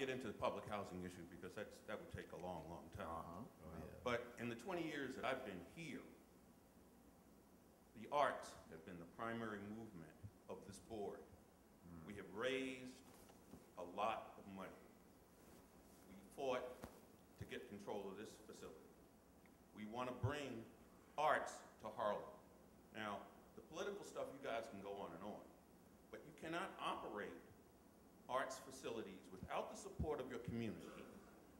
get into the public housing issue because that would take a long, long time. But in the 20 years that I've been here, the arts have been the primary movement of this board. We have raised a lot of money. We fought to get control of this facility. We want to bring arts to Harlem. Now, the political stuff, you guys can go on and on, but you cannot operate arts facilities without the support of your community,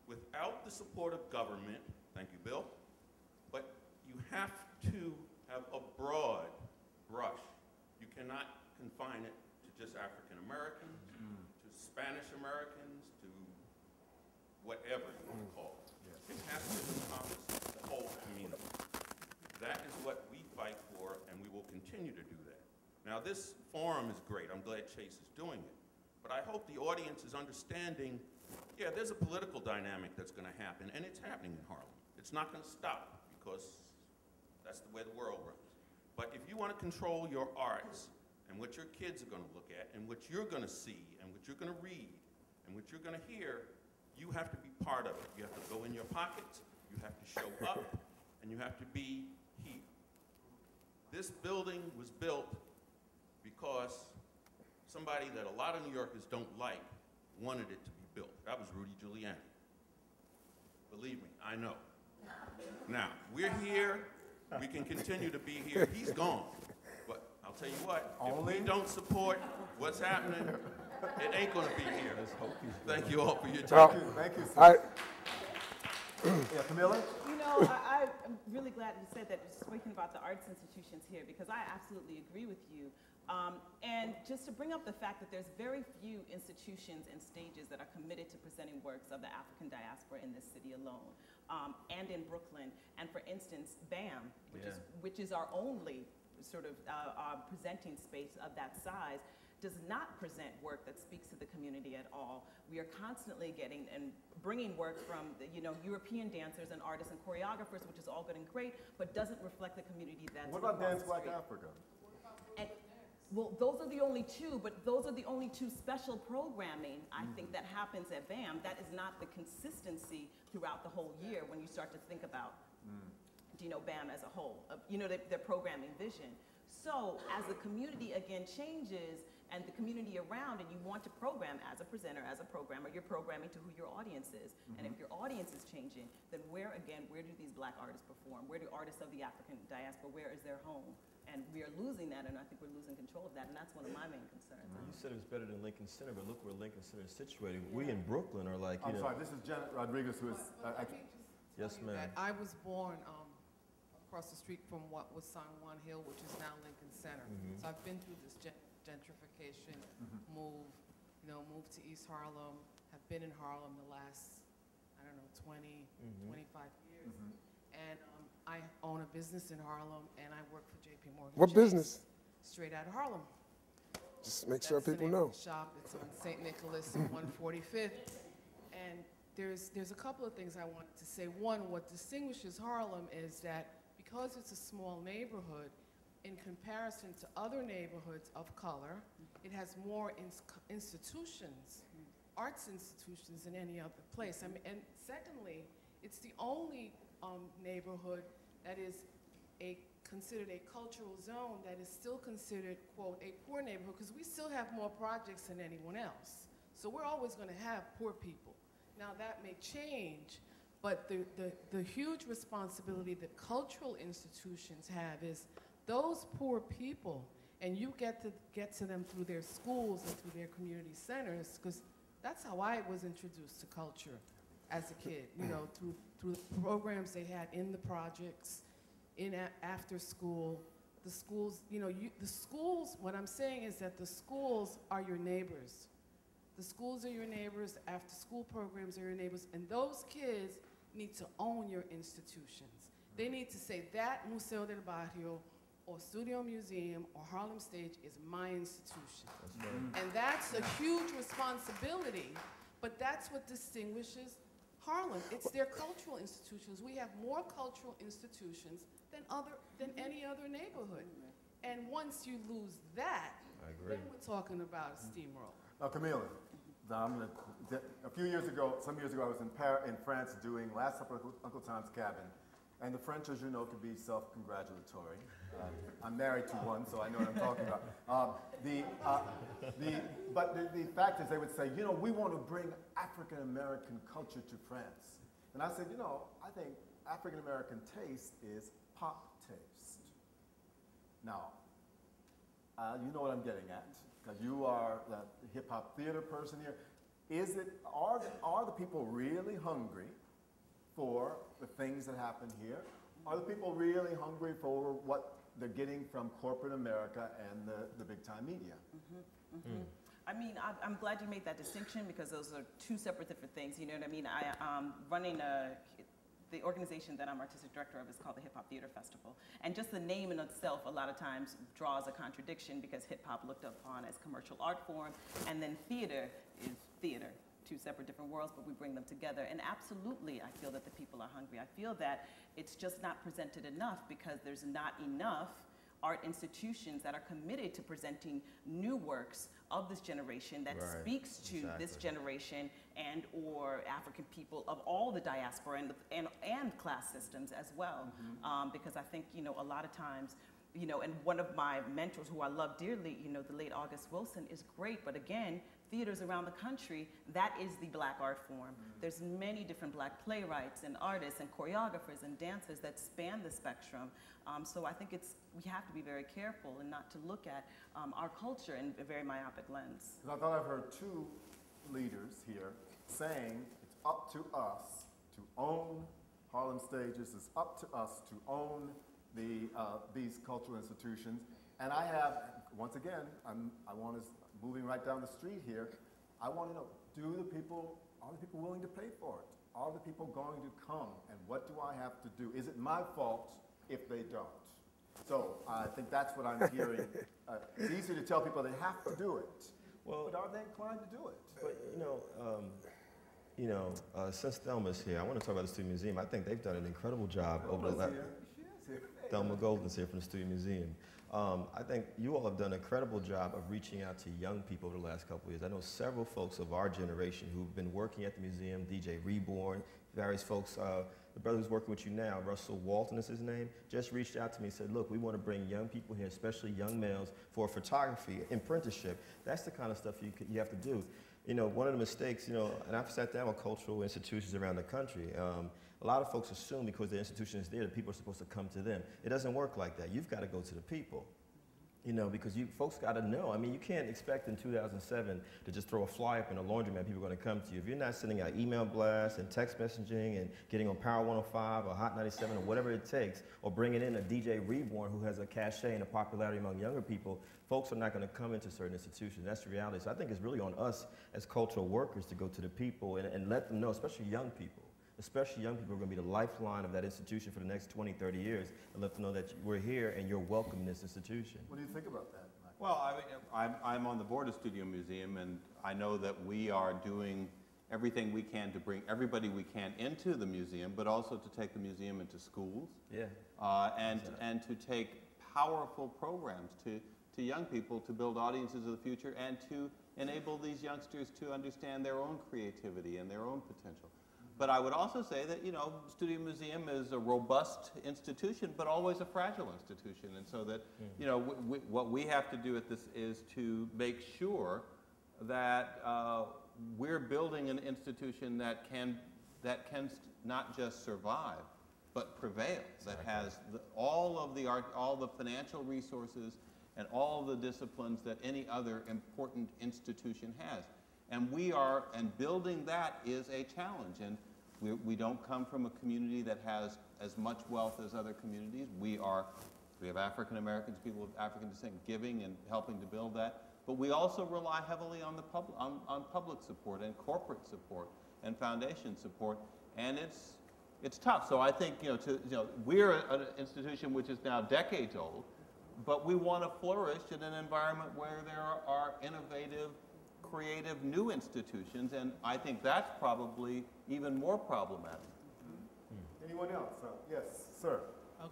without the support of government. Thank you, Bill. But you have to have a broad brush. You cannot confine it to just African Americans, to Spanish Americans, to whatever you want to call it. It has to encompass the whole community. That is what we fight for, and we will continue to do that. Now, this forum is great. I'm glad Chase is doing it. But I hope the audience is understanding, yeah, there's a political dynamic that's going to happen, and it's happening in Harlem. It's not going to stop because that's the way the world runs. But if you want to control your arts and what your kids are going to look at and what you're going to see and what you're going to read and what you're going to hear, you have to be part of it. You have to go in your pockets, you have to show up, and you have to be here. This building was built because somebody that a lot of New Yorkers don't like wanted it to be built. That was Rudy Giuliani. Believe me, I know. Now, we're here, we can continue to be here. He's gone. But I'll tell you what, if we don't support what's happening, it ain't gonna be here. Thank you all for your time. Thank you, sir. Yeah, Kamilah? You know, I'm really glad you said that, speaking about the arts institutions here, because I absolutely agree with you. And just to bring up the fact that there's very few institutions and stages that are committed to presenting works of the African diaspora in this city alone, and in Brooklyn. And for instance, BAM, which is our only sort of presenting space of that size, does not present work that speaks to the community at all. We are constantly getting and bringing work from the, European dancers and artists and choreographers, which is all good and great, but doesn't reflect the community that's What about Dance Black Africa? And, well, those are the only two, but those are the only two special programming, I think, that happens at BAM. That is not the consistency throughout the whole year when you start to think about, BAM as a whole, their programming vision. So as the community, again, changes, and the community around, and you want to program as a presenter, as a programmer, you're programming to who your audience is. And if your audience is changing, then where do these Black artists perform? Where do artists of the African diaspora, where is their home? And we are losing that, and I think we're losing control of that, and that's one of my main concerns. You said it was better than Lincoln Center, but look where Lincoln Center is situated. We in Brooklyn are like, I'm sorry, this is Janet Rodriguez, who is... yes, ma'am. I was born across the street from what was San Juan Hill, which is now Lincoln Center. So I've been through this gentrification move, moved to East Harlem, have been in Harlem the last, 20, 25 years. And I own a business in Harlem, and I work for J.P. Morgan. What Chase, business? Straight out of Harlem. Just make sure That's the people name know. of the shop. It's on St. Nicholas and 145th. And there's a couple of things I wanted to say. One, what distinguishes Harlem is that because it's a small neighborhood, in comparison to other neighborhoods of color, it has more institutions, arts institutions than any other place. And secondly, it's the only neighborhood that is considered a cultural zone that is still considered, quote, a poor neighborhood, because we still have more projects than anyone else. So we're always going to have poor people. Now that may change, but the huge responsibility that cultural institutions have is those poor people, and you get to them through their schools and through their community centers, because that's how I was introduced to culture as a kid, through the programs they had in the projects, after school, the schools, the schools, what I'm saying is that the schools are your neighbors. The schools are your neighbors, after school programs are your neighbors, and those kids need to own your institutions. They need to say that Museo del Barrio or Studio Museum or Harlem Stage is my institution. And that's a huge responsibility, but that's what distinguishes Harlem. It's their cultural institutions. We have more cultural institutions than any other neighborhood. And once you lose that, then we're talking about a steamroller. Kamilah, I'm going to a few years ago, some years ago, I was in France doing Last Supper at Uncle Tom's Cabin. And the French, as you know, can be self-congratulatory. I'm married to one, so I know what I'm talking about. But the fact is, they would say, you know, we want to bring African-American culture to France. And I said, you know, I think African-American taste is pop taste. Now, you know what I'm getting at, because you are the hip-hop theater person here. Are the people really hungry for the things that happen here? Are the people really hungry for what they're getting from corporate America and the big-time media? I mean, I'm glad you made that distinction, because those are two separate different things. You know what I mean? Running the organization that I'm artistic director of is called the Hip Hop Theater Festival. And just the name in itself a lot of times draws a contradiction, because hip hop looked upon as commercial art form, and then theater is theater. Two separate different worlds, but we bring them together. And absolutely, I feel that the people are hungry. I feel that it's just not presented enough, because there's not enough art institutions that are committed to presenting new works of this generation that speaks to this generation and or African people of all the diaspora and class systems as well. Because I think, you know, a lot of times, you know, and one of my mentors who I love dearly, you know, the late August Wilson, is great, but again, theaters around the country, that is the black art form. There's many different black playwrights and artists and choreographers and dancers that span the spectrum. So I think we have to be very careful and not to look at our culture in a very myopic lens. Because I thought I've heard two leaders here saying it's up to us to own Harlem stages, it's up to us to own these cultural institutions. And I have, once again, moving right down the street here, I want to know, are the people willing to pay for it? Are the people going to come? And what do I have to do? Is it my fault if they don't? So I think that's what I'm hearing. It's easy to tell people they have to do it, but are they inclined to do it? But since Thelma's here, I want to talk about the Student Museum. I think they've done an incredible job over the last. Thelma Golden's here from the Student Museum. I think you all have done an incredible job of reaching out to young people over the last couple of years. I know several folks of our generation who've been working at the museum, DJ Reborn, various folks, the brother who's working with you now, Russell Walton is his name, just reached out to me and said, look, we want to bring young people here, especially young males, for photography, apprenticeship. That's the kind of stuff you have to do. You know, one of the mistakes, you know, and I've sat down with cultural institutions around the country. A lot of folks assume because the institution is there that people are supposed to come to them. It doesn't work like that. You've got to go to the people, you know, because folks got to know. I mean, you can't expect in 2007 to just throw a flyer up in a laundromat, people are going to come to you. If you're not sending out email blasts and text messaging and getting on Power 105 or Hot 97 or whatever it takes, or bringing in a DJ Reborn who has a cachet and a popularity among younger people, folks are not going to come into certain institutions. That's the reality. So I think it's really on us as cultural workers to go to the people and let them know, especially young people. Especially young people are going to be the lifeline of that institution for the next 20, 30 years, and let them know that we're here and you're welcome in this institution. What do you think about that, Mike? Well, I'm on the board of Studio Museum, and I know that we are doing everything we can to bring everybody we can into the museum, but also to take the museum into schools. And to take powerful programs to young people to build audiences of the future and to enable these youngsters to understand their own creativity and their own potential. But I would also say that, you know, Studio Museum is a robust institution, but always a fragile institution. And so that, you know, what we have to do at this is to make sure that we're building an institution that can not just survive, but prevail, that has all of the art, all the financial resources, and all the disciplines that any other important institution has. And building that is a challenge. And we don't come from a community that has as much wealth as other communities. We have African Americans, people of African descent, giving and helping to build that. But we also rely heavily on on public support and corporate support and foundation support. And it's tough. So I think, we're an institution which is now decades old, but we want to flourish in an environment where there are innovative, creative new institutions, and I think that's probably even more problematic. Anyone else? Yes, sir. I'll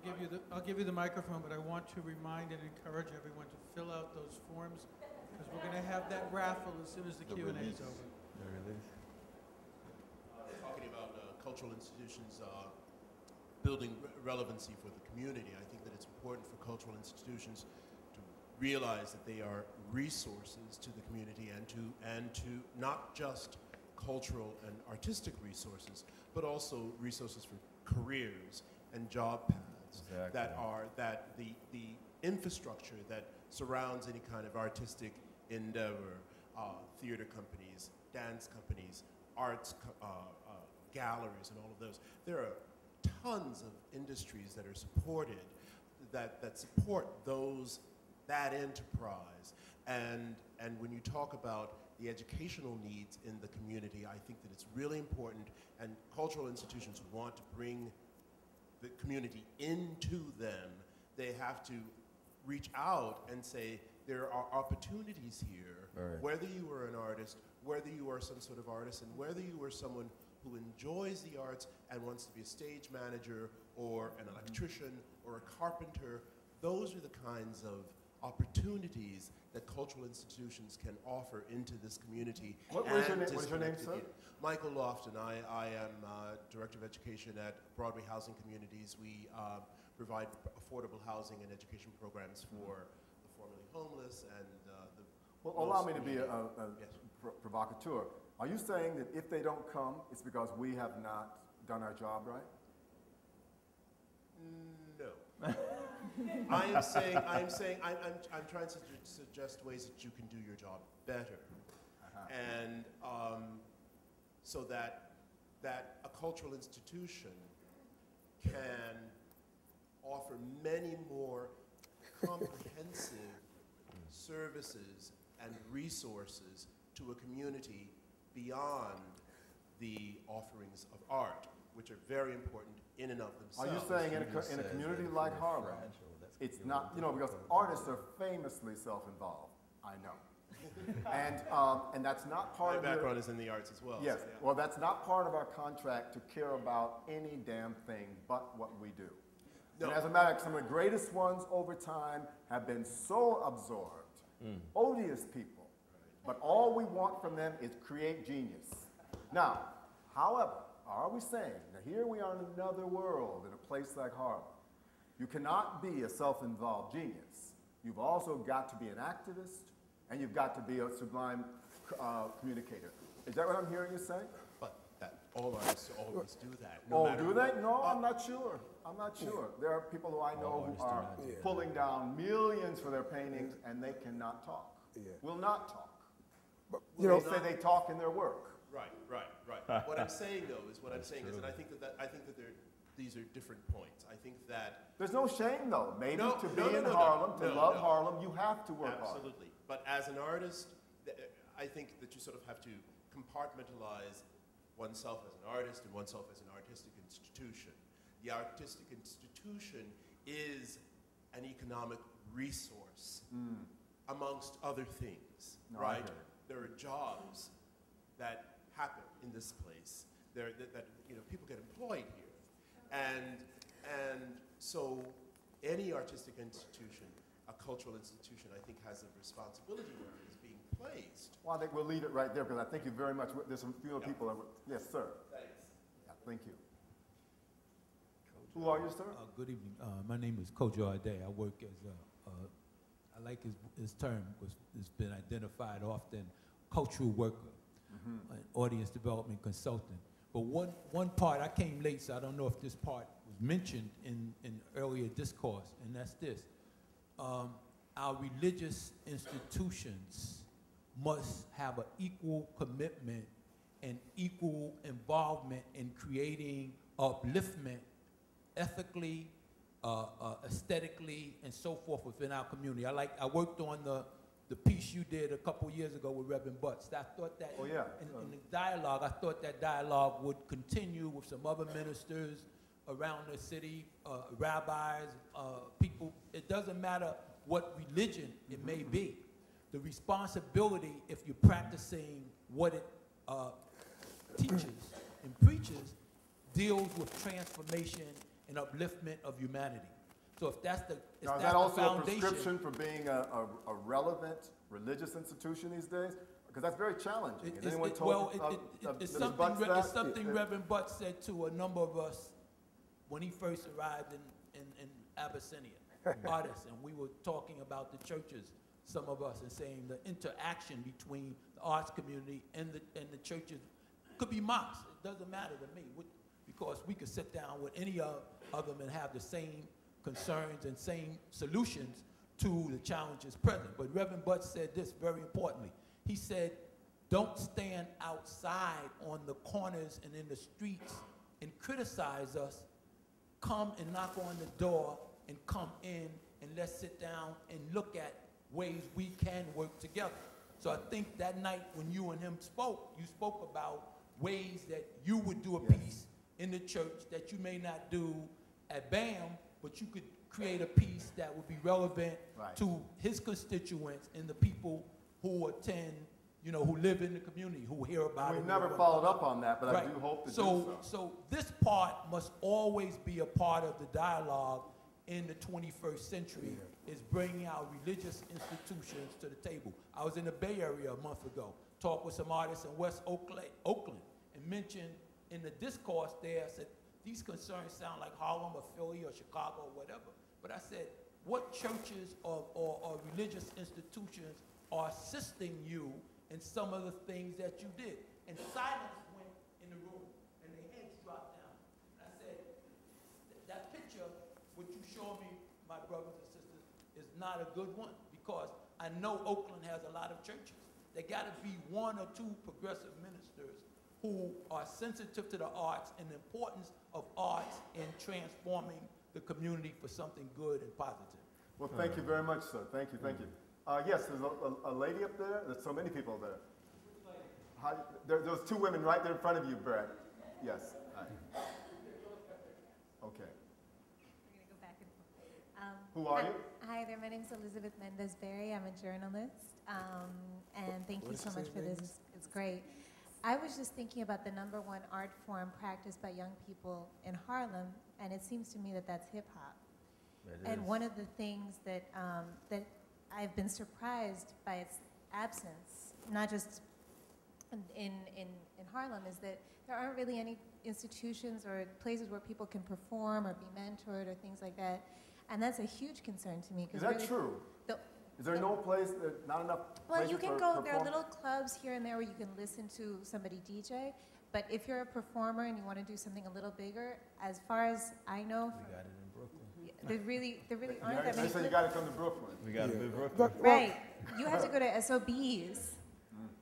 give you the microphone, but I want to remind and encourage everyone to fill out those forms, because we're going to have that raffle as soon as the Q&A is over. cultural institutions building relevancy for the community. I think that it's important for cultural institutions to realize that they are resources to the community and to not just cultural and artistic resources, but also resources for careers and job paths that the infrastructure that surrounds any kind of artistic endeavor, theater companies, dance companies, arts galleries, and all of those. There are tons of industries that are supported, that support that enterprise. And when you talk about the educational needs in the community, I think that it's really important, and cultural institutions want to bring the community into them. They have to reach out and say, there are opportunities here, whether you are an artist, whether you are some sort of artist, and whether you are someone who enjoys the arts and wants to be a stage manager or an electrician or a carpenter. Those are the kinds of opportunities that cultural institutions can offer into this community. What is your name, sir? Michael Lofton. I am Director of Education at Broadway Housing Communities. We provide affordable housing and education programs for the formerly homeless and the... Well, allow me to be a provocateur. Are you saying that if they don't come, it's because we have not done our job right? No. I'm trying to suggest ways that you can do your job better. And so that a cultural institution can offer many more comprehensive services and resources to a community beyond the offerings of art, which are very important in and of themselves. Are you saying in a community like Harlem, it's not, because artists are famously self-involved, I know. And that's not part of my background is in the arts as well. Yes, so yeah. Well, that's not part of our contract to care about any damn thing but what we do. No. And as a matter of fact, some of the greatest ones over time have been so absorbed, odious people, but all we want from them is create genius. Now, however, are we saying, now here we are in another world, in a place like Harlem. You cannot be a self-involved genius. You've also got to be an activist, and you've got to be a sublime communicator. Is that what I'm hearing you say? But all artists always do that. Do they? No, I'm not sure. I'm not sure. There are people who I know who are pulling down millions for their paintings, and they cannot talk. Will not talk. But, they say they talk in their work. Right. What I'm saying, though, is and I think that these are different points. I think that there's no shame, though. Maybe to be in Harlem, to love Harlem, you have to work hard. Absolutely. But as an artist, I think that you sort of have to compartmentalize oneself as an artist and oneself as an artistic institution. The artistic institution is an economic resource, amongst other things, right? There are jobs that happen in this place. That people get employed here, and so any artistic institution, a cultural institution, I think has a responsibility where it is being placed. Well, I think we'll leave it right there because I thank you very much. There's some few people. Yes, sir. Thanks. Yeah, thank you. Who are you, sir? Good evening. My name is Coach Arday. I work as I like his term because it's been identified often, cultural worker, an audience development consultant. But one part, I came late, so I don't know if this part was mentioned in earlier discourse, and that's this. Our religious institutions must have an equal commitment and equal involvement in creating upliftment ethically, aesthetically, and so forth within our community. I worked on the piece you did a couple years ago with Reverend Butts. I thought that in the dialogue, I thought that dialogue would continue with some other ministers around the city, rabbis, people. It doesn't matter what religion it may be. The responsibility, if you're practicing what it teaches and preaches, deals with transformation and upliftment of humanity. So if that's the foundation. Now, is that also a prescription for being a relevant religious institution these days? Because that's very challenging. Has It's- anyone it- told well, Mr. it's something, Butts that? it's something Reverend Butts said to a number of us when he first arrived in Abyssinia, artists, and we were talking about the churches, some of us, and saying the interaction between the arts community and the churches could be mosques. It doesn't matter to me, because we could sit down with any of them and have the same concerns and same solutions to the challenges present. But Reverend Butts said this very importantly. He said, don't stand outside on the corners and in the streets and criticize us. Come and knock on the door and come in and let's sit down and look at ways we can work together. So I think that night when you and him spoke, you spoke about ways that you would do a piece in the church that you may not do at BAM, but you could create a piece that would be relevant to his constituents and the people who attend, you know, who live in the community, who hear about it. We've never followed up on that, but I do hope to do so. So this part must always be a part of the dialogue in the 21st century, is bringing our religious institutions to the table. I was in the Bay Area a month ago, talked with some artists in West Oakland, and mentioned in the discourse there, I said, these concerns sound like Harlem or Philly or Chicago or whatever. But I said, what churches or religious institutions are assisting you in some of the things that you did? And silence went in the room, and their heads dropped down. And I said, that picture, what you show me, my brothers and sisters, is not a good one, because I know Oakland has a lot of churches. There gotta be one or two progressive ministers who are sensitive to the arts and the importance of arts in transforming the community for something good and positive. Well, thank you very much, sir. Thank you, thank you. Yes, there's a lady up there. There's so many people there. There's two women right there in front of you, Brad. Yes. Okay. We're going to go back and forth. Who are you? Hi there, my name is Elizabeth Mendez-Berry. I'm a journalist. And thank you so much for this. It's great. I was just thinking about the #1 art form practiced by young people in Harlem, and it seems to me that that's hip hop. And one of the things that that I've been surprised by its absence, not just in Harlem, is that there aren't really any institutions or places where people can perform or be mentored or things like that, and that's a huge concern to me. Is that really true? Is there no place, not enough Well, places you can for go, there are perform- little clubs here and there where you can listen to somebody DJ, but if you're a performer and you want to do something a little bigger, as far as I know, We got it in Brooklyn. there really aren't that They many. say you got to come to Brooklyn. We got it in Brooklyn. Right, you have to go to SOBs,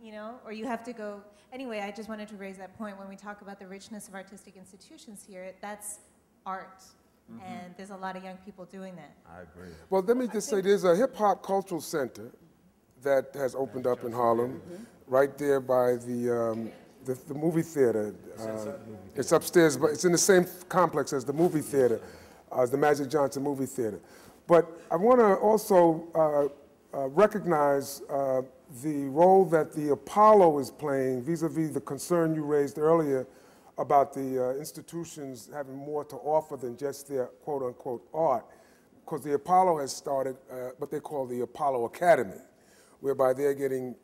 you know, or you have to go, anyway, I just wanted to raise that point. When we talk about the richness of artistic institutions here, that's art. And there's a lot of young people doing that. I agree. Well, let me just say, there's a hip-hop cultural center that has opened up in Harlem, right there by the movie theater. It's upstairs, but it's in the same complex as the movie theater, as the Magic Johnson movie theater. But I want to also recognize the role that the Apollo is playing vis-a-vis the concern you raised earlier about the institutions having more to offer than just their quote-unquote art, because the Apollo has started what they call the Apollo Academy, whereby they're getting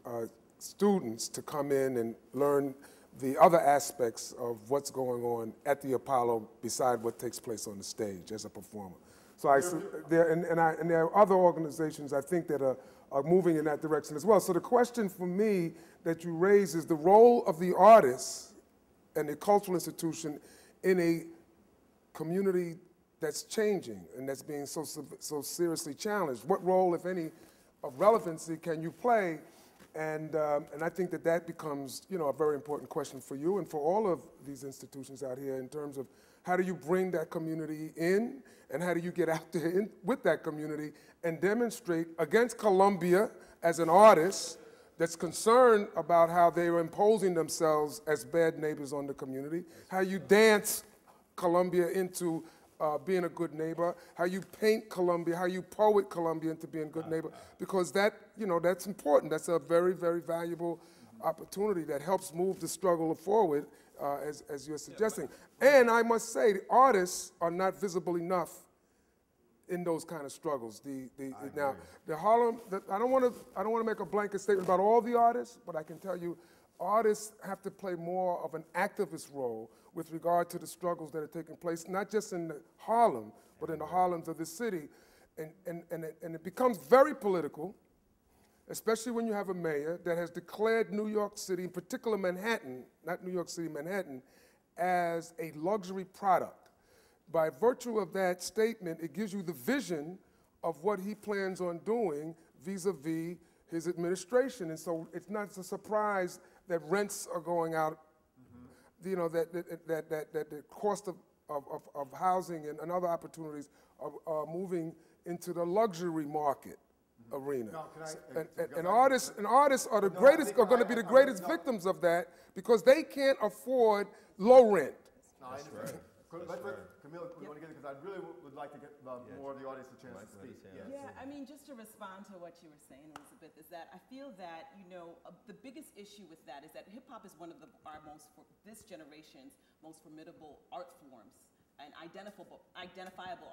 students to come in and learn the other aspects of what's going on at the Apollo beside what takes place on the stage as a performer. So there are other organizations, I think, that are moving in that direction as well. So the question for me that you raise is the role of the artists and the cultural institution in a community that's changing and that's being so seriously challenged. What role, if any, of relevancy can you play? And I think that becomes, you know, a very important question for you and for all of these institutions out here in terms of how do you bring that community in and how do you get out there with that community and demonstrate against Columbia as an artist that's concerned about how they are imposing themselves as bad neighbors on the community, how you dance Columbia into being a good neighbor, how you paint Columbia, how you poet Columbia into being a good neighbor, because that, you know, that's important. That's a very, very valuable opportunity that helps move the struggle forward, as you're suggesting. And I must say, the artists are not visible enough in those kind of struggles. Now, the Harlem, I don't want to make a blanket statement about all the artists, but I can tell you, artists have to play more of an activist role with regard to the struggles that are taking place, not just in Harlem, but in the Harlems of the city. And it becomes very political, especially when you have a mayor that has declared New York City, in particular Manhattan, not New York City, Manhattan, as a luxury product. By virtue of that statement, it gives you the vision of what he plans on doing vis-a-vis his administration. And so it's not a surprise that rents are going out, you know, that the cost of housing and other opportunities are moving into the luxury market arena. And artists are the greatest, are going to be the greatest victims of that because they can't afford low rent. That's right. Kamilah, we want to get it because I really would like to get more of the audience a chance to speak. Yeah, I mean, just to respond to what you were saying, Elizabeth, is that I feel that, you know, the biggest issue with that is that hip-hop is one of our this generation's most formidable art forms and identifiable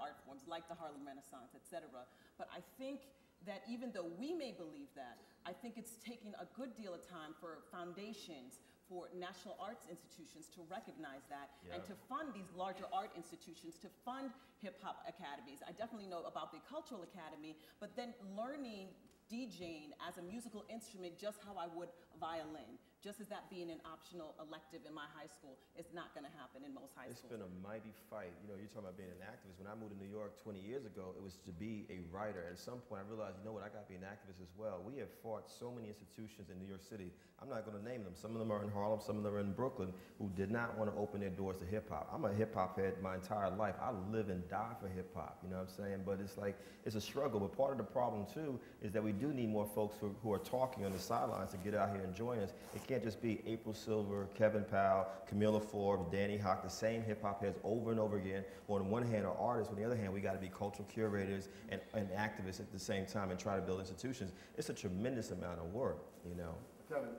art forms like the Harlem Renaissance, et cetera. But I think that even though we may believe that, I think it's taken a good deal of time for foundations, for national arts institutions to recognize that and to fund these larger art institutions, to fund hip-hop academies. I definitely know about the Cultural Academy, but then learning DJing as a musical instrument just how I would violin, just as that being an optional elective in my high school, is not going to happen in most high schools. It's been a mighty fight. You know, you're talking about being an activist. When I moved to New York 20 years ago, it was to be a writer. At some point, I realized, you know what, I got to be an activist as well. We have fought so many institutions in New York City. I'm not going to name them. Some of them are in Harlem, some of them are in Brooklyn, who did not want to open their doors to hip-hop. I'm a hip-hop head my entire life. I live and die for hip-hop, you know what I'm saying? But it's like, it's a struggle. But part of the problem, too, is that we do need more folks who are talking on the sidelines to get out here and join us. It can't just be April Silver, Kevin Powell, Kamilah, Forbes, Danny Hawk, the same hip-hop heads over and over again. On one hand are artists, on the other hand, we got to be cultural curators and activists at the same time and try to build institutions. It's a tremendous amount of work, you know. Kevin,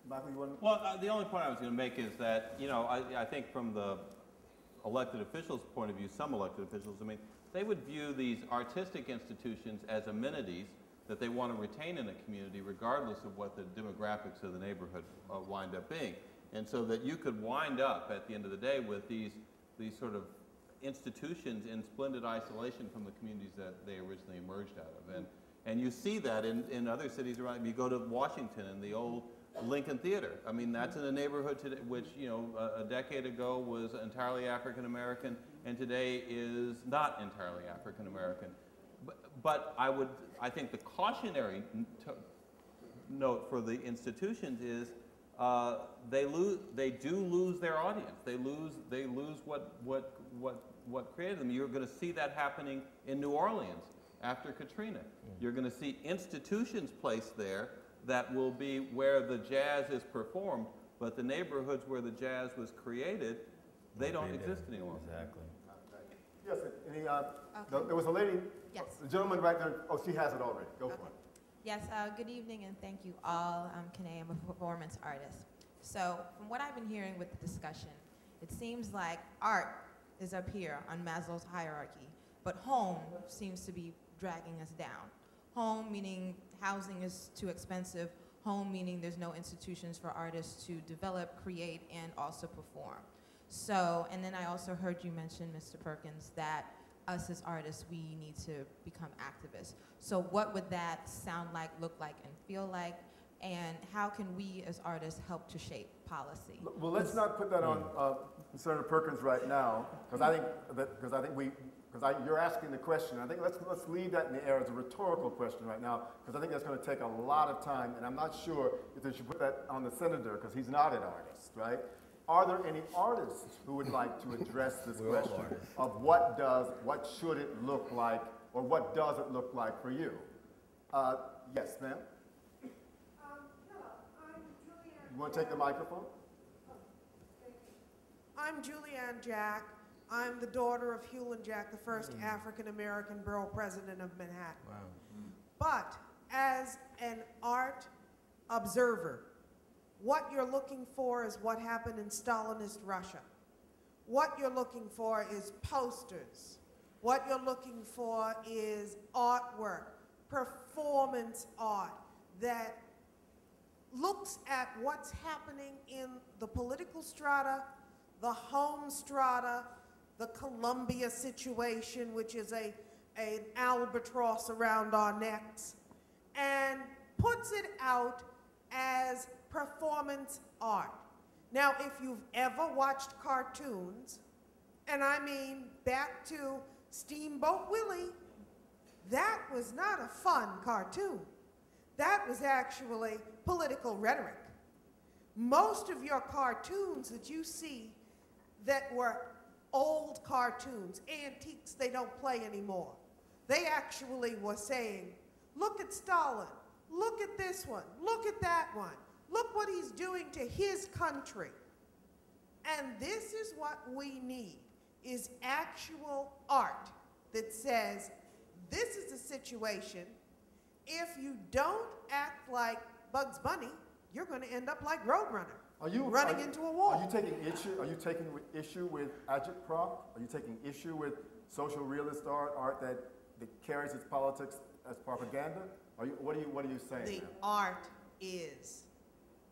Michael, you want to? Well, the only point I was going to make is that, you know, I think from the elected officials' point of view, some elected officials, I mean, they would view these artistic institutions as amenities that they want to retain in a community regardless of what the demographics of the neighborhood wind up being. And so that you could wind up at the end of the day with these sort of institutions in splendid isolation from the communities that they originally emerged out of. And you see that in other cities around. You go to Washington and the old Lincoln Theater. I mean, that's in a neighborhood today, which, you know, a decade ago was entirely African American and today is not entirely African American. But I think the cautionary note for the institutions is they do lose their audience. They lose what created them. You're going to see that happening in New Orleans after Katrina. You're going to see institutions placed there that will be where the jazz is performed, but the neighborhoods where the jazz was created, they don't exist anymore. Exactly. Yes, there was a lady, the gentleman right there. Oh, she has it already. Go for it. Yes, good evening and thank you all. I'm Kanae, I'm a performance artist. So from what I've been hearing with the discussion, it seems like art is up here on Maslow's hierarchy, but home seems to be dragging us down. Home meaning housing is too expensive, home meaning there's no institutions for artists to develop, create, and also perform. So, and then I also heard you mention, Mr. Perkins, that us as artists, we need to become activists. So what would that sound like, look like, and feel like? And how can we as artists help to shape policy? Well, let's not put that on Senator Perkins right now, because you're asking the question. I think let's leave that in the air as a rhetorical question right now, because I think that's going to take a lot of time, and I'm not sure if they should put that on the senator, because he's not an artist, right? Are there any artists who would like to address this question of what should it look like, or what does it look like for you? Yes, ma'am? Hello, I'm Julianne. You want to take the microphone? I'm Julianne Jack. I'm the daughter of Hewlin Jack, the first African-American borough president of Manhattan. Wow. But as an art observer, what you're looking for is what happened in Stalinist Russia. What you're looking for is posters What you're looking for is artwork, performance art that looks at what's happening in the political strata, the home strata, the Columbia situation, which is an albatross around our necks, and puts it out as performance art. Now, if you've ever watched cartoons, and I mean back to Steamboat Willie, that was not a fun cartoon. That was actually political rhetoric. Most of your cartoons that you see that were old cartoons, antiques they don't play anymore, they actually were saying, look at Stalin, look at this one, look at that one, look what he's doing to his country. And this is what we need, is actual art that says, this is the situation. If you don't act like Bugs Bunny, you're going to end up like Roadrunner, running into a wall. Are you taking issue with agitprop? Are you taking issue with social realist art that carries its politics as propaganda? What are you saying? The art is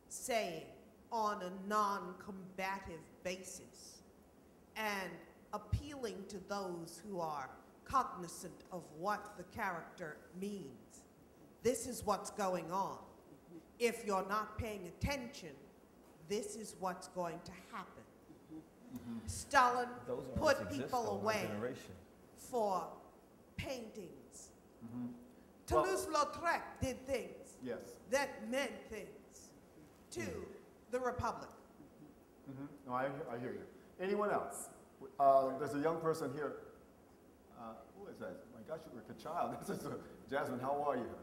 saying on a non-combative basis and appealing to those who are cognizant of what the character means. This is what's going on. If you're not paying attention, this is what's going to happen. Stalin put people away for paintings. Toulouse-Lautrec did things that meant things to the Republic. No, I hear you. Anyone else? There's a young person here. Who is that? My gosh, you're like a child. This is Jasmine, how are you, honey?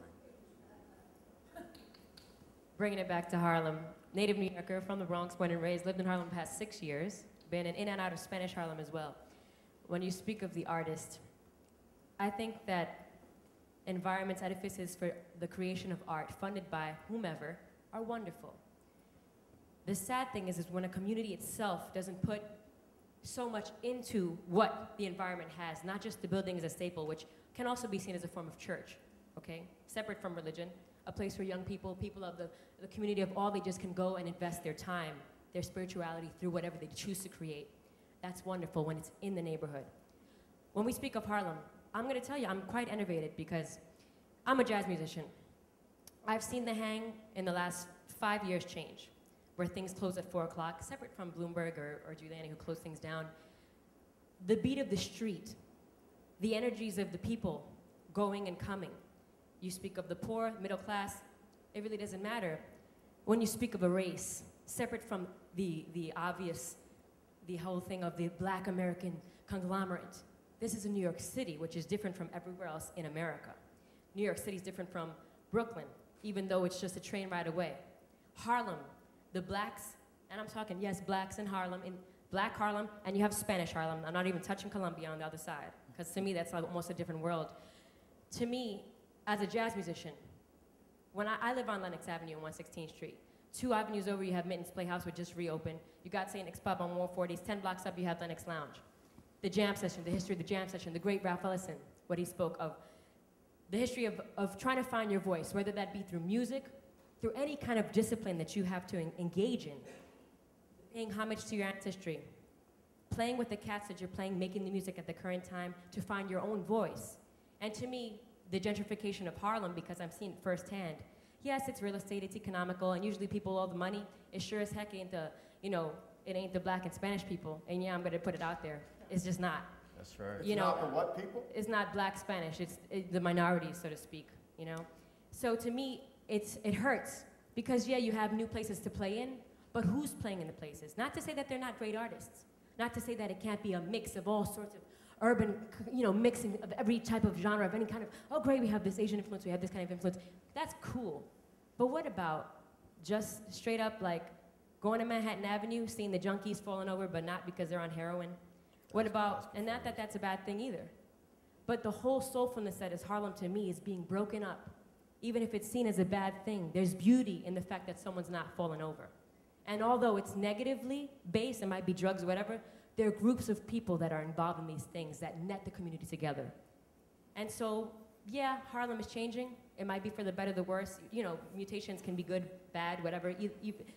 Bringing it back to Harlem. Native New Yorker from the Bronx, born and raised, lived in Harlem the past 6 years, been in and out of Spanish Harlem as well. When you speak of the artist, I think that environments, edifices for the creation of art funded by whomever are wonderful. The sad thing is when a community itself doesn't put so much into what the environment has, not just the building as a staple, which can also be seen as a form of church, okay? Separate from religion, a place where young people, people of the community of all ages can go and invest their time, their spirituality through whatever they choose to create. That's wonderful when it's in the neighborhood. When we speak of Harlem, I'm gonna tell you, I'm quite enervated because I'm a jazz musician. I've seen the hang in the last 5 years change, where things close at 4 o'clock, separate from Bloomberg or Giuliani who closed things down. The beat of the street, the energies of the people going and coming. You speak of the poor, middle class, it really doesn't matter. When you speak of a race, separate from the obvious, the whole thing of the Black American conglomerate, this is in New York City, which is different from everywhere else in America. New York City is different from Brooklyn, even though it's just a train ride away. Harlem, the blacks, and I'm talking, yes, blacks in Harlem, in Black Harlem, and you have Spanish Harlem. I'm not even touching Columbia on the other side, because to me, that's like almost a different world. To me, as a jazz musician, when I live on Lenox Avenue on 116th Street. 2 avenues over, you have Mittens Playhouse, which just reopened. You got St. Nick's Pub on 140s. 10 blocks up, you have Lenox Lounge. The jam session, the history of the jam session, the great Ralph Ellison, what he spoke of. The history of trying to find your voice, whether that be through music, through any kind of discipline that you have to engage in. Paying homage to your ancestry. Playing with the cats that you're playing, making the music at the current time to find your own voice. And to me, the gentrification of Harlem, because I'm seeing it firsthand. Yes, it's real estate, it's economical, and usually people with all the money, it sure as heck ain't the, it ain't the Black and Spanish people. And yeah, I'm gonna put it out there. It's just not. That's right. It's not the what people? It's not Black Spanish, it's the minorities, so to speak, So to me, it hurts, because yeah, you have new places to play in, but who's playing in the places? Not to say that they're not great artists, not to say that it can't be a mix of all sorts of urban, mixing of every type of genre, of any kind of, oh great, we have this Asian influence, we have this kind of influence. That's cool. But what about just straight up like going to Manhattan Avenue, seeing the junkies falling over, but not because they're on heroin? What about, and not that that's a bad thing either, but the whole soulfulness that is Harlem to me is being broken up. Even if it's seen as a bad thing, there's beauty in the fact that someone's not falling over. And although it's negatively based, it might be drugs or whatever, there are groups of people that are involved in these things that net the community together. And so, yeah, Harlem is changing. It might be for the better, the worse. You know, mutations can be good, bad, whatever.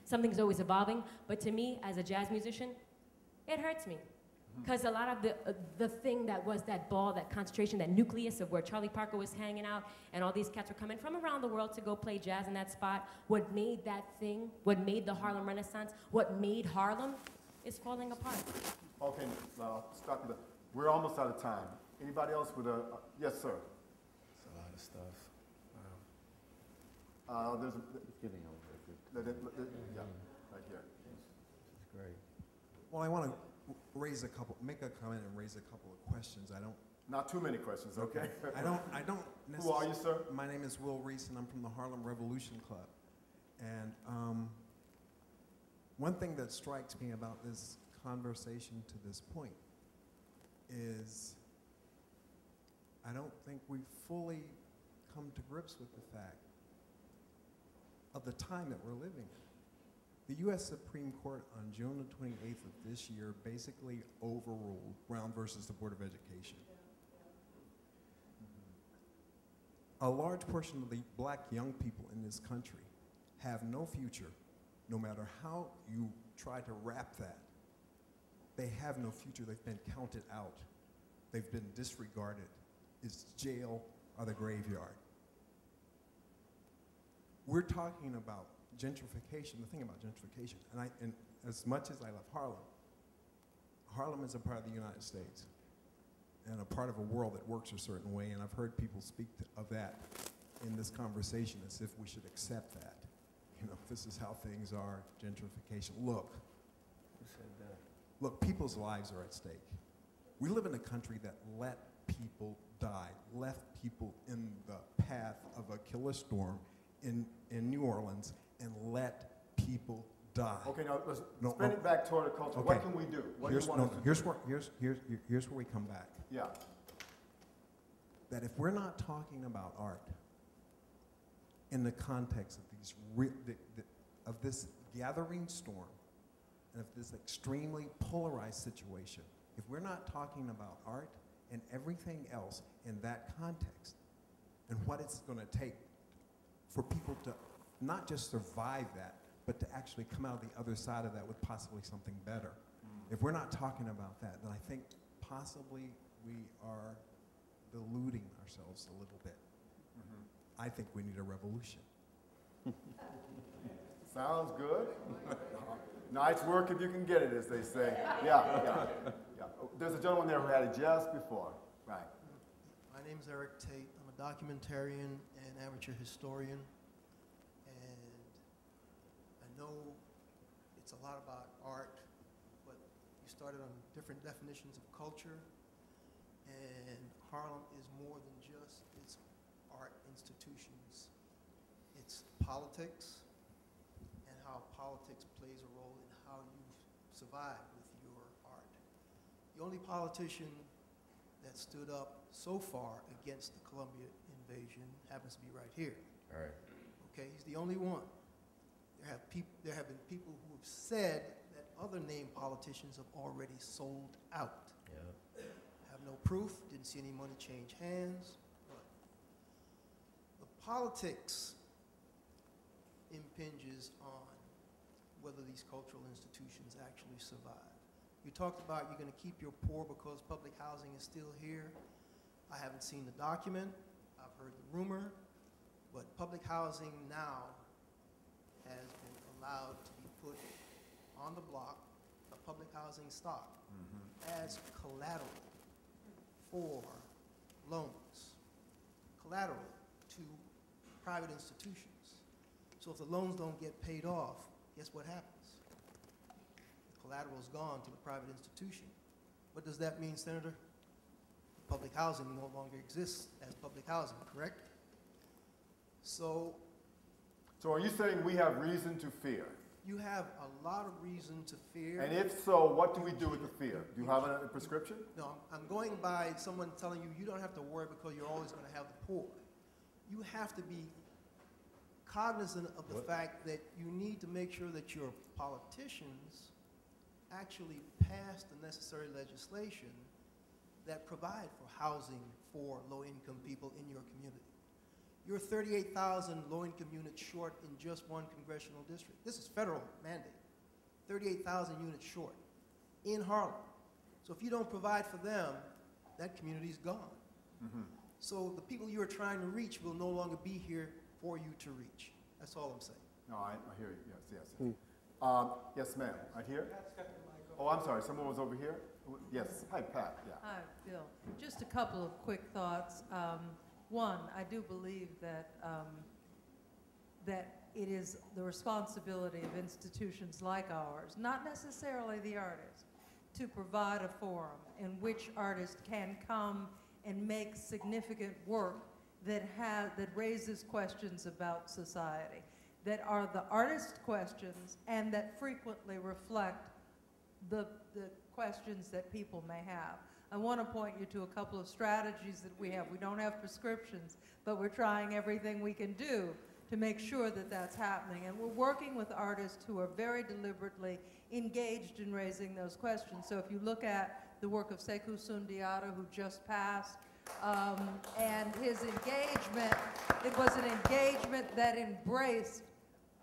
Something's always evolving. But to me, as a jazz musician, it hurts me. Because a lot of the thing that was that ball, that concentration, that nucleus of where Charlie Parker was hanging out and all these cats were coming from around the world to go play jazz in that spot, what made that thing, what made the Harlem Renaissance, what made Harlem is falling apart. Okay, stop there. We're almost out of time. Anybody else with a, yes, sir? It's a lot of stuff. There's a, yeah, right here. It's great. Well, I want to make a comment and raise a couple of questions. Not too many questions, okay? I don't Who are you, sir? My name is Will Reese, and I'm from the Harlem Revolution Club. And one thing that strikes me about this conversation to this point is I don't think we've fully come to grips with the fact of the time that we're living in. The U.S. Supreme Court on June the 28th of this year basically overruled Brown versus the Board of Education. A large portion of the black young people in this country have no future, no matter how you try to wrap that. They have no future. They've been counted out. They've been disregarded. It's jail or the graveyard. We're talking about gentrification, the thing about gentrification, and as much as I love Harlem, Harlem is a part of the United States and a part of a world that works a certain way, and I've heard people speak of that in this conversation as if we should accept that. You know, this is how things are, gentrification. Look, Who said that? look, people's lives are at stake. We live in a country that let people die, left people in the path of a killer storm in New Orleans, and let people die. Okay, now let's spin it back toward the culture. Okay. What can we do? What do you want us to do? Here's where we come back. Yeah. That if we're not talking about art in the context of these of this gathering storm and of this extremely polarized situation, if we're not talking about art and everything else in that context and what it's going to take for people to not just survive that, but to actually come out the other side of that with possibly something better. If we're not talking about that, then I think possibly we are deluding ourselves a little bit. I think we need a revolution. Sounds good. Nice work if you can get it, as they say. Yeah. There's a gentleman there who had it just before. Right. My name is Eric Tate. I'm a documentarian and amateur historian. And I know it's a lot about art, but you started on different definitions of culture. And Harlem is more than just its art institutions. It's politics and how politics plays a role in how you survive with your art. The only politician that stood up so far against the Columbia invasion happens to be right here. All right. Okay, he's the only one. There have been people who have said that other named politicians have already sold out. Yeah. Have no proof, didn't see any money change hands. But the politics impinges on whether these cultural institutions actually survive. You talked about you're going to keep your poor because public housing is still here. I haven't seen the document. I've heard the rumor. But public housing now has been allowed to be put on the block of public housing stock as collateral for loans, collateral to private institutions. So if the loans don't get paid off, guess what happens? The collateral is gone to the private institution. What does that mean, Senator? Public housing no longer exists as public housing, correct? So are you saying we have reason to fear? you have a lot of reason to fear. And if so, what do we do with the fear? Do you have a prescription? No, I'm going by someone telling you you don't have to worry because you're always going to have the poor. You have to be cognizant of the fact that you need to make sure that your politicians actually pass the necessary legislation that provide for housing for low-income people in your community. You're 38,000 low-income units short in just one congressional district. This is federal mandate. 38,000 units short in Harlem. So if you don't provide for them, that community's gone. So the people you are trying to reach will no longer be here for you to reach. That's all I'm saying. No, I hear you. Yes, yes. Yes, ma'am. Right here. Oh, I'm sorry. Someone was over here. Yes. Hi, Pat. Yeah. Hi, Bill. Just a couple of quick thoughts. One, I do believe that that it is the responsibility of institutions like ours, not necessarily the artists, to provide a forum in which artists can come and make significant work that raises questions about society, that are the artist questions and that frequently reflect the questions that people may have. I want to point you to a couple of strategies that we have. We don't have prescriptions, but we're trying everything we can do to make sure that that's happening. And we're working with artists who are very deliberately engaged in raising those questions. So if you look at the work of Sekou Sundiata, who just passed, and his engagement, it was an engagement that embraced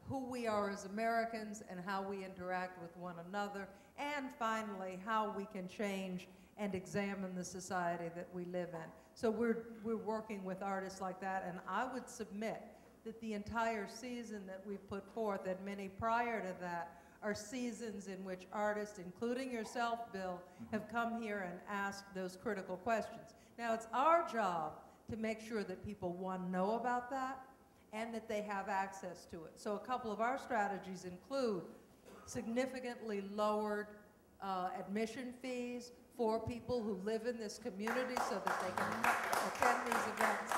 who we are as Americans and how we interact with one another, and finally, how we can change and examine the society that we live in. So we're working with artists like that, and I would submit that the entire season that we've put forth, and many prior to that, are seasons in which artists, including yourself, Bill, have come here and asked those critical questions. Now, it's our job to make sure that people, one, know about that, and that they have access to it. So a couple of our strategies include significantly lowered admission fees for people who live in this community so that they can attend these events.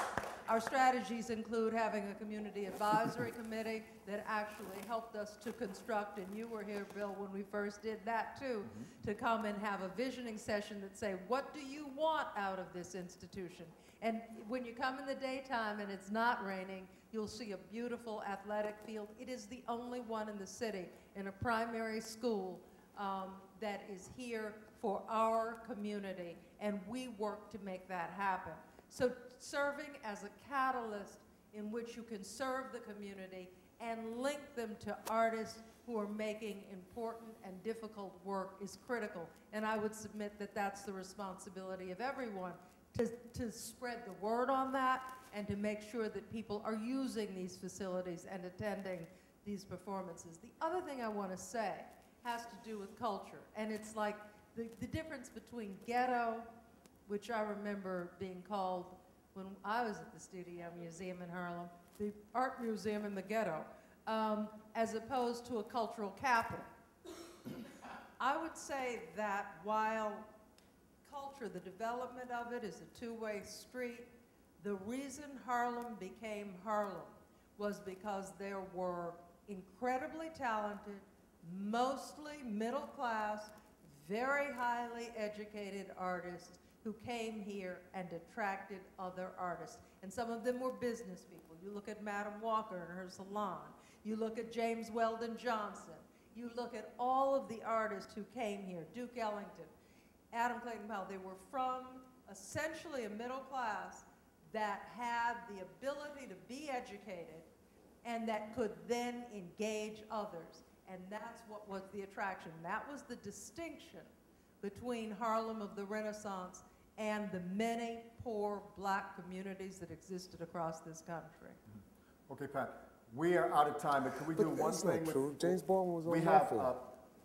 Our strategies include having a community advisory committee that actually helped us to construct, and you were here, Bill, when we first did that too, to come and have a visioning session that say, what do you want out of this institution? And when you come in the daytime and it's not raining, you'll see a beautiful athletic field. It is the only one in the city in a primary school that is here for our community, and we work to make that happen. So serving as a catalyst in which you can serve the community and link them to artists who are making important and difficult work is critical. And I would submit that that's the responsibility of everyone, to spread the word on that and to make sure that people are using these facilities and attending these performances. The other thing I want to say has to do with culture. And it's like the difference between ghetto, which I remember being called when I was at the Studio Museum in Harlem, the art museum in the ghetto, as opposed to a cultural capital. I would say that while culture, the development of it is a two-way street, the reason Harlem became Harlem was because there were incredibly talented, mostly middle class, very highly educated artists who came here and attracted other artists. And some of them were business people. You look at Madam Walker and her salon. You look at James Weldon Johnson. You look at all of the artists who came here, Duke Ellington, Adam Clayton Powell. They were from essentially a middle class that had the ability to be educated and that could then engage others. And that's what was the attraction. That was the distinction between Harlem of the Renaissance and the many poor black communities that existed across this country. Okay, Pat, we are out of time, but could we do one thing? That's not true. James Baldwin was on we the have, phone.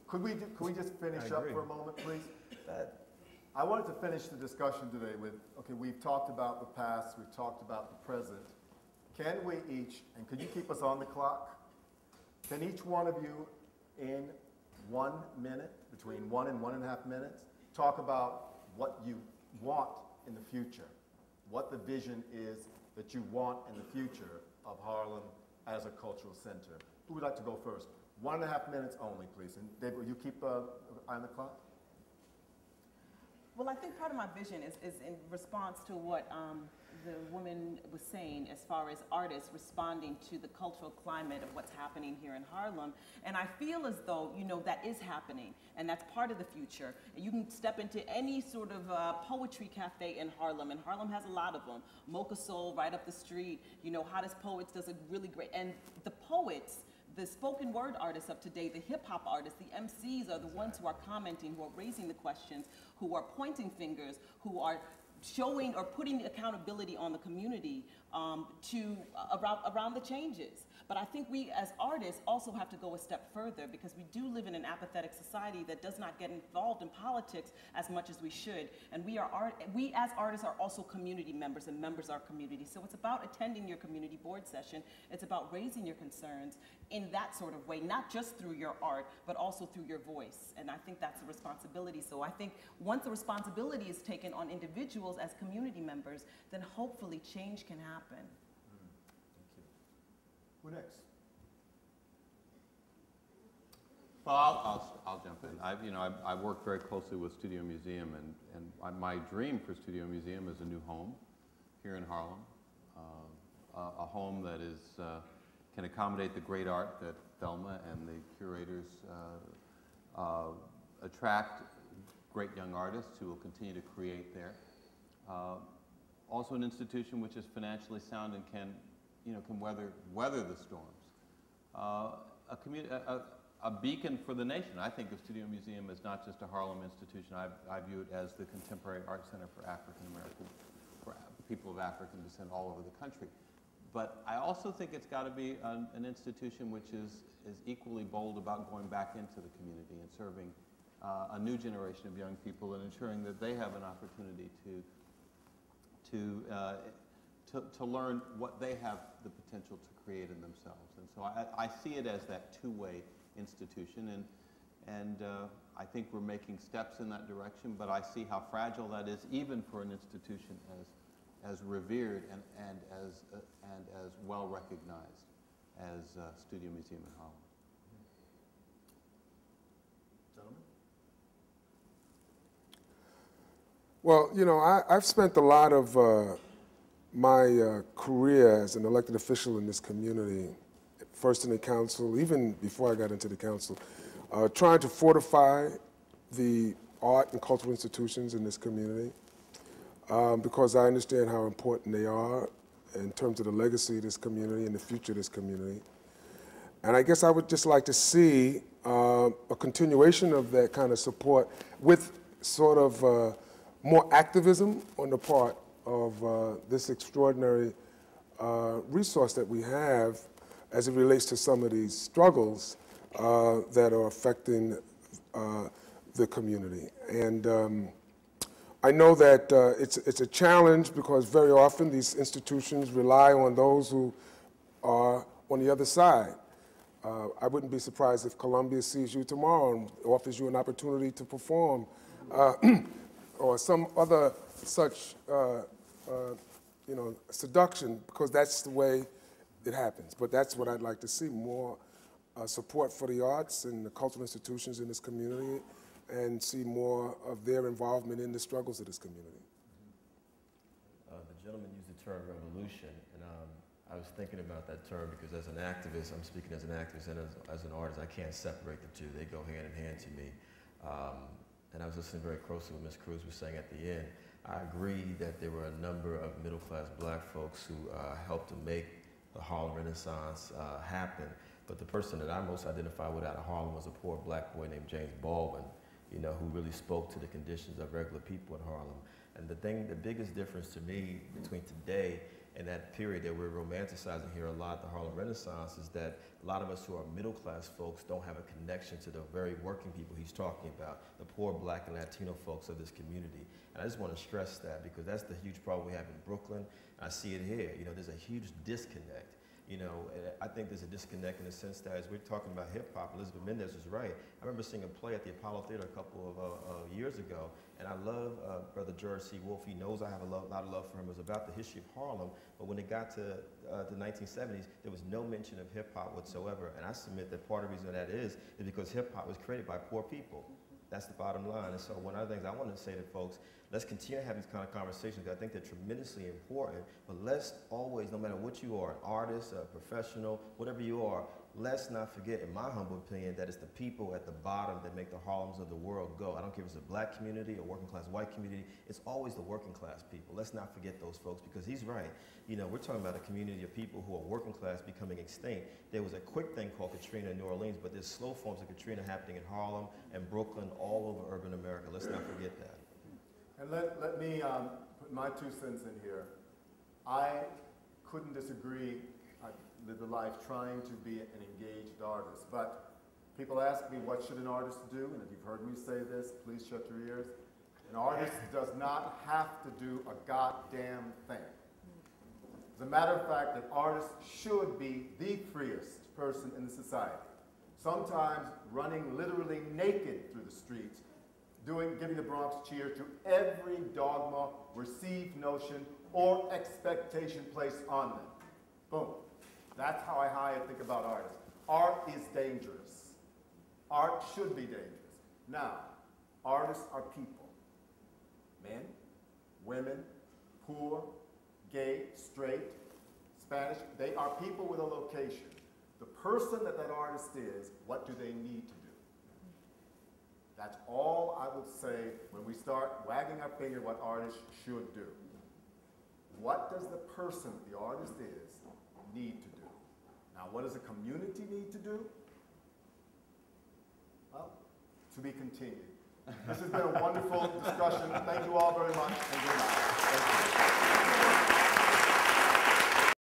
could we just finish up for a moment, please? I wanted to finish the discussion today with, okay, we've talked about the past, we've talked about the present. Can we each, and could you keep us on the clock? Can each one of you in 1 minute, between 1 and 1.5 minutes, talk about what you want in the future, what the vision is that you want in the future of Harlem as a cultural center? Who would like to go first? 1.5 minutes only, please. And David, will you keep an eye on the clock? Well, I think part of my vision is in response to what the woman was saying as far as artists responding to the cultural climate of what's happening here in Harlem. And I feel as though, you know, that is happening, and that's part of the future. And you can step into any sort of poetry cafe in Harlem, and Harlem has a lot of them. Mocha Soul right up the street, you know, Hottest Poets does a really great, and the poets, the spoken word artists of today, the hip hop artists, the MCs are the ones who are commenting, who are raising the questions, who are pointing fingers, who are showing or putting accountability on the community around the changes. But I think we as artists also have to go a step further, because we do live in an apathetic society that does not get involved in politics as much as we should. And we as artists are also community members, and members of our community. So it's about attending your community board session. It's about raising your concerns in that sort of way, not just through your art, but also through your voice. And I think that's a responsibility. So I think once the responsibility is taken on individuals as community members, then hopefully change can happen. Who next? Well, I'll jump in. I work very closely with Studio Museum, and my dream for Studio Museum is a new home here in Harlem, a home that can accommodate the great art that Thelma and the curators attract great young artists who will continue to create there. Also an institution which is financially sound and can weather the storms. A beacon for the nation. I think of Studio Museum as not just a Harlem institution. I view it as the contemporary art center for African American, for people of African descent all over the country. But I also think it's got to be an institution which is equally bold about going back into the community and serving a new generation of young people and ensuring that they have an opportunity to learn what they have the potential to create in themselves. And so I see it as that two-way institution, and I think we're making steps in that direction, but I see how fragile that is even for an institution as revered and as well recognized as Studio Museum in Harlem. Gentlemen? Well, I've spent a lot of my career as an elected official in this community, first in the council, even before I got into the council, trying to fortify the art and cultural institutions in this community, because I understand how important they are in terms of the legacy of this community and the future of this community. And I guess I would just like to see a continuation of that kind of support with sort of more activism on the part of this extraordinary resource that we have as it relates to some of these struggles that are affecting the community. And I know that it's a challenge because very often these institutions rely on those who are on the other side. I wouldn't be surprised if Columbia sees you tomorrow and offers you an opportunity to perform or some other such seduction, because that's the way it happens. But that's what I'd like to see, more support for the arts and the cultural institutions in this community, and see more of their involvement in the struggles of this community. The gentleman used the term revolution, and I was thinking about that term because as an activist, I'm speaking as an activist and as an artist, I can't separate the two. They go hand in hand to me. And I was listening very closely to what Ms. Cruz was saying at the end. I agree that there were a number of middle-class black folks who helped to make the Harlem Renaissance happen. But the person that I most identify with out of Harlem was a poor black boy named James Baldwin, who really spoke to the conditions of regular people in Harlem. And the biggest difference to me between today and that period that we're romanticizing here a lot, the Harlem Renaissance, is that a lot of us who are middle-class folks don't have a connection to the very working people he's talking about, the poor black and Latino folks of this community. And I just want to stress that because that's the huge problem we have in Brooklyn. I see it here. There's a huge disconnect. And I think there's a disconnect in the sense that as we're talking about hip-hop, Elizabeth Mendez is right. I remember seeing a play at the Apollo Theater a couple of years ago, and I love Brother George C. Wolfe. He knows I have a lot of love for him. It was about the history of Harlem, but when it got to the 1970s, there was no mention of hip-hop whatsoever, and I submit that part of the reason that is because hip-hop was created by poor people. That's the bottom line. And so one of the things I want to say to folks, let's continue to have these kind of conversations because I think they're tremendously important, but let's always, no matter what you are, an artist, a professional, whatever you are, let's not forget, in my humble opinion, that it's the people at the bottom that make the Harlems of the world go. I don't care if it's a black community or working class white community, it's always the working class people. Let's not forget those folks because he's right. You know, we're talking about a community of people who are working class becoming extinct. There was a quick thing called Katrina in New Orleans, but there's slow forms of Katrina happening in Harlem and Brooklyn, all over urban America. Let's not forget that. And let me put my 2 cents in here. I couldn't disagree. I lived a life trying to be an engaged artist, but people ask me, what should an artist do? And if you've heard me say this, please shut your ears. An artist does not have to do a goddamn thing. As a matter of fact, an artist should be the freest person in the society. Sometimes running literally naked through the streets, giving the Bronx cheer to every dogma, received notion, or expectation placed on them. Boom. That's how I think about artists. Art is dangerous. Art should be dangerous. Now, artists are people. Men, women, poor, gay, straight, Spanish. They are people with a location. The person that artist is, what do they need to do? That's all I would say when we start wagging our finger what artists should do. What does the person, the artist is, need to do? Now, what does a community need to do? Well, to be continued. This has been a wonderful